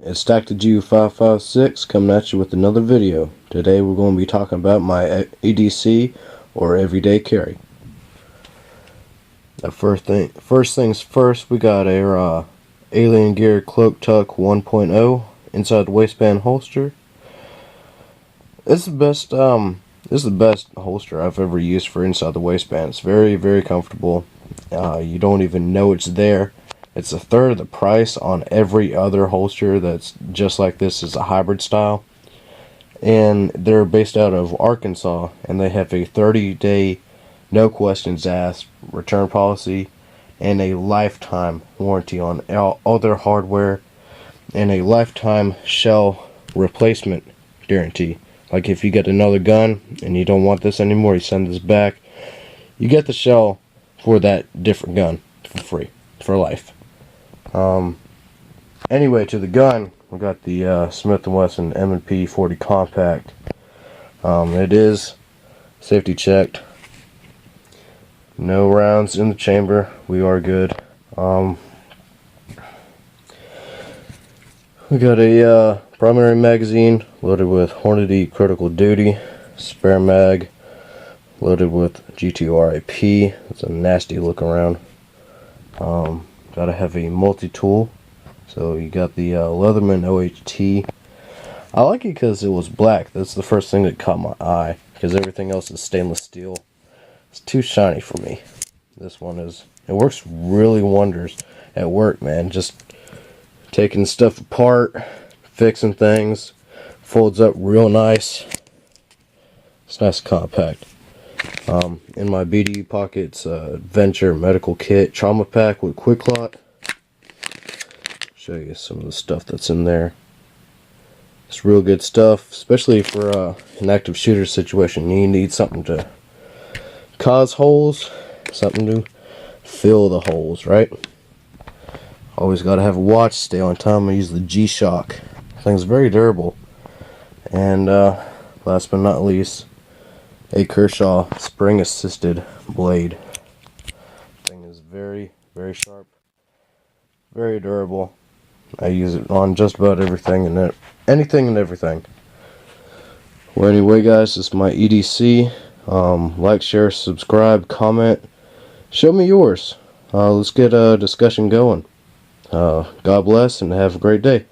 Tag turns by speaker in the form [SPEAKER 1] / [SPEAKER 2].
[SPEAKER 1] It's Tactijew556 coming at you with another video. Today we're going to be talking about my EDC or everyday carry. The first things first, we got our Alien Gear Cloak Tuck 1.0 inside the waistband holster. This is the best holster I've ever used for inside the waistband. It's very, very comfortable. You don't even know it's there. It's a third of the price on every other holster that's just like this, is a hybrid style. And they're based out of Arkansas, and they have a 30-day no questions asked return policy and a lifetime warranty on all their hardware and a lifetime shell replacement guarantee. Like if you get another gun and you don't want this anymore, you send this back, you get the shell for that different gun for free for life. Anyway, to the gun, we got the Smith & Wesson M&P 40 Compact. It is safety checked. No rounds in the chamber. We are good. We got a primary magazine loaded with Hornady Critical Duty, spare mag loaded with GTRIP. It's a nasty look around. Got a heavy multi-tool. So you got the Leatherman OHT. I like it because it was black. That's the first thing that caught my eye, because everything else is stainless steel. It's too shiny for me. This one is. It works really wonders at work, man. Just taking stuff apart, fixing things, folds up real nice. It's nice and compact. In my BDU pockets, Adventure Medical Kit Trauma Pack with Quick Lot. Show you some of the stuff that's in there. It's real good stuff, especially for an active shooter situation. You need something to cause holes, something to fill the holes, right? Always got to have a watch, stay on time. I use the G-Shock. Thing's very durable. And last but not least, a Kershaw spring assisted blade. Thing is very, very sharp, very durable. I use it on just about everything and anything and everything. Well, anyway, guys, this is my EDC. Like, share, subscribe, comment. Show me yours. Let's get a discussion going. God bless and have a great day.